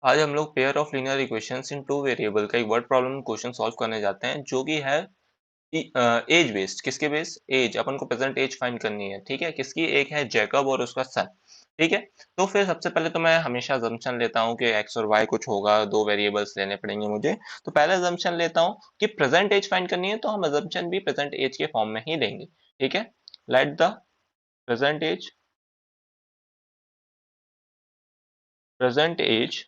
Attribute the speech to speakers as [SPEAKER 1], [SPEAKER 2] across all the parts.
[SPEAKER 1] आज हम लोग pair of linear equations in two variable का एक वर्ड प्रॉब्लम क्वेश्चन सॉल्व करने जाते हैं, जो कि है एज बेस्ड। किसके बेस्ड? एज। अपन को प्रेजेंट एज फाइंड करनी है, ठीक है। किसकी? एक है जैकब और उसका सन, ठीक है। तो फिर सबसे पहले तो मैं हमेशा अजम्पशन लेता हूँ कि एक्स और वाई कुछ होगा, दो वेरिएबल्स लेने पड़ेंगे मुझे। तो पहले अजम्पशन लेता हूँ कि प्रेजेंट एज फाइंड करनी है, तो हम अजम्पशन भी प्रेजेंट एज के फॉर्म में ही लेंगे, ठीक है। Let the present age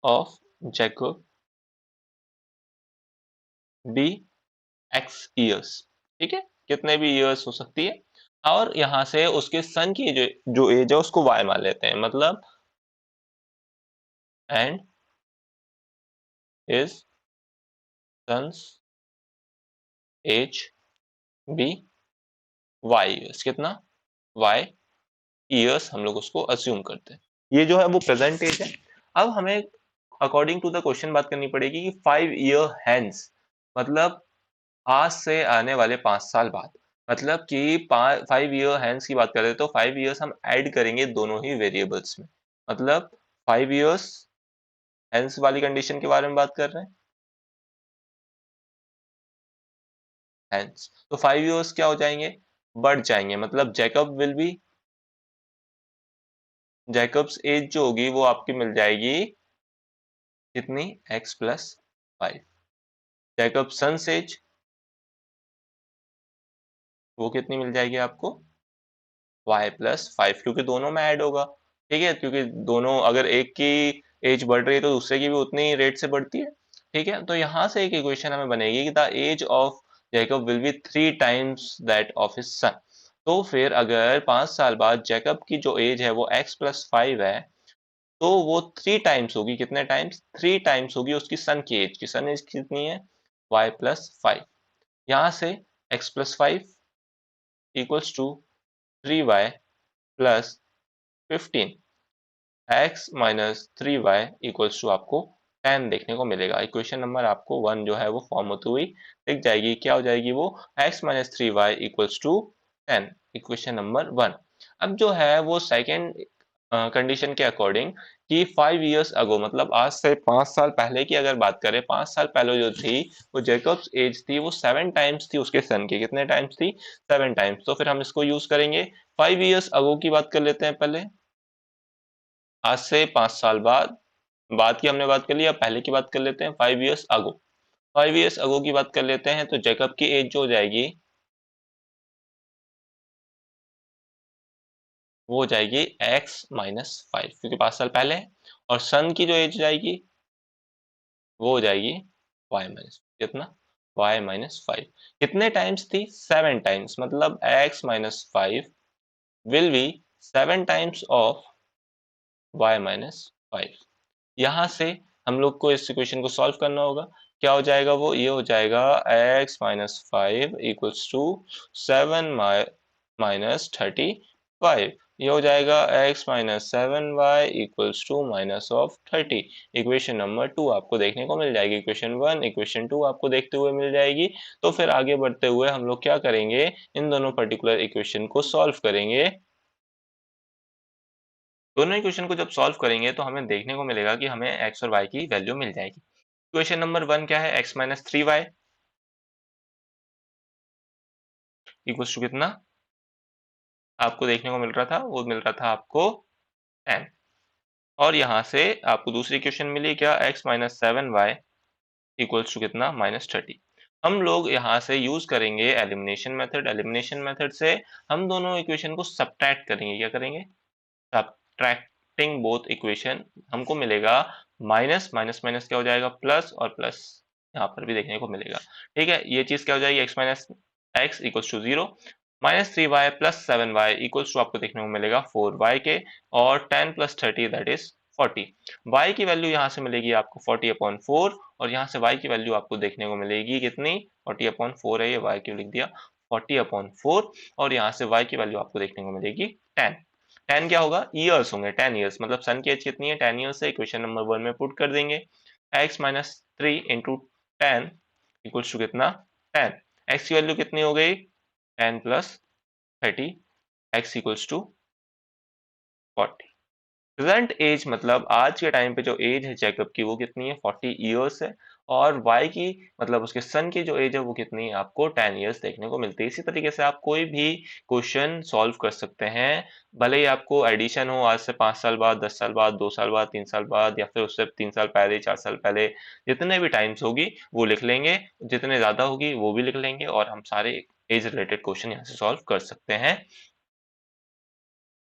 [SPEAKER 1] of Jacob be x years, ठीक है। कितने भी ईयर्स हो सकती है। और यहां से उसके सन की जो एज है उसको वाई मान लेते हैं, मतलब and his son's age be y years. कितना? वाई ईयर्स हम लोग उसको अज्यूम करते हैं। ये जो है वो प्रेजेंट एज है। अब हमें अकॉर्डिंग टू द क्वेश्चन बात करनी पड़ेगी कि 5 ईयर हैंस, मतलब आज से आने वाले 5 साल बाद। मतलब कि 5 ईयर हैंस की बात करें तो 5 ईयर्स हम ऐड करेंगे दोनों ही वेरिएबल्स में। मतलब 5 ईयर्स हैंस वाली कंडीशन के बारे में बात कर रहे हैं, हैंस। तो 5 ईयर्स क्या हो जाएंगे? बढ़ जाएंगे। मतलब जैकब्स एज जो होगी वो आपकी मिल जाएगी कितनी? x+5। जैकब सन्स एज वो कितनी मिल जाएगी आपको? y+5, क्योंकि दोनों में ऐड होगा, ठीक है। क्योंकि दोनों, अगर एक की एज बढ़ रही है तो दूसरे की भी उतनी ही रेट से बढ़ती है, ठीक है। तो यहाँ से एक इक्वेशन हमें बनेगी कि the age of Jacob will be 3 times that of his son. तो फिर अगर 5 साल बाद जैकब की जो एज है वो x+5 है, तो वो 3 टाइम्स होगी। कितने टाइम्स? 3 टाइम्स होगी उसकी सन की एज की। सन एज कितनी है? y+5। यहाँ से x+5 equals to 3y+15, x-3y equals to आपको 10 देखने को मिलेगा। इक्वेशन नंबर आपको 1 जो है वो फॉर्म होती हुई दिख जाएगी। क्या हो जाएगी वो? x-3y equals to 10, equation number 1। अब जो है वो सेकेंड कंडीशन के अकॉर्डिंग कि 5 ईयर्स अगो, मतलब आज से 5 साल पहले की अगर बात करें, 5 साल पहले जो थी वो जैकब्स एज थी वो 7 टाइम्स थी उसके सन की। कितने टाइम्स थी? 7 टाइम्स। तो फिर हम इसको यूज करेंगे। 5 ईयर्स अगो की बात कर लेते हैं पहले। आज से 5 साल बाद की हमने बात कर ली, अब पहले की बात कर लेते हैं। 5 ईयर्स अगो, 5 ईयर्स अगो की बात कर लेते हैं। तो जैकब की एज जो हो जाएगी वो हो जाएगी x-5, क्योंकि 5 साल पहले है। और सन की जो एज जाएगी वो हो जाएगी कितना? y-5। कितने टाइम्स थी? 7 टाइम्स। मतलब x-5 will be 7 times of y-5। यहाँ से हम लोग को इस इक्वेशन को सॉल्व करना होगा। क्या हो जाएगा वो? ये हो जाएगा x-5 इक्वल्स टू 7 - 35। ये हो जाएगा x-7y equals to -30। Equation number 2 आपको देखने को मिल जाएगी। इक्वेशन 1, इक्वेशन 2 आपको देखते हुए मिल जाएगी। तो फिर आगे बढ़ते हुए हम लोग क्या करेंगे? इन दोनों पर्टिकुलर इक्वेशन को सॉल्व करेंगे। दोनों इक्वेशन को जब सॉल्व करेंगे तो हमें देखने को मिलेगा कि हमें x और y की वैल्यू मिल जाएगी। इक्वेशन नंबर 1 क्या है? x-3y इक्वल्स टू कितना आपको देखने को मिल रहा था? वो मिल रहा था आपको 10। और यहाँ से आपको दूसरी इक्वेशन मिली क्या? x-7y इक्वल्स टू कितना? -30। हम लोग यहाँ से यूज करेंगे एलिमिनेशन मेथड। एलिमिनेशन मेथड से हम दोनों इक्वेशन को सब्ट्रैक्ट करेंगे। क्या करेंगे? Subtracting both equation. हमको मिलेगा माइनस माइनस माइनस क्या हो जाएगा? प्लस, और प्लस यहाँ पर भी देखने को मिलेगा, ठीक है। ये चीज क्या हो जाएगी? x equals to 0, -3y + 7y equals to आपको देखने को मिलेगा 4y के, और 10 + 30 दैट इज 40। y की वैल्यू यहाँ से मिलेगी आपको 40/4, और यहाँ से y की वैल्यू आपको देखने को मिलेगी कितनी? 40/4 है, ये y क्यों लिख दिया? 40/4। और यहाँ से y की वैल्यू आपको देखने को मिलेगी 10। 10 क्या होगा? ईयर्स होंगे, 10 ईयर्स। मतलब सन की एज कितनी है? 10 ईयर्स है। इक्वेशन नंबर 1 में पुट कर देंगे। x-3 इंटू 10 इक्वल्स टू कितना? 10। x की वैल्यू कितनी हो गई? 10 + 30, x equals to 40। Present age मतलब आज के टाइम पे जो एज है जैकब की वो कितनी है 40 ईयर्स है। और वाई की मतलब उसके सन की जो एज है वो कितनी है आपको 10 ईयर्स देखने को मिलती है। इसी तरीके से आप कोई भी क्वेश्चन सॉल्व कर सकते हैं, भले ही आपको एडिशन हो आज से 5 साल बाद, 10 साल बाद, 2 साल बाद, 3 साल बाद, या फिर उससे 3 साल पहले, 4 साल पहले, जितने भी टाइम्स होगी वो लिख लेंगे, जितने ज्यादा होगी वो भी लिख लेंगे, और हम सारे एज रिलेटेड क्वेश्चन यहाँ से सॉल्व कर सकते हैं।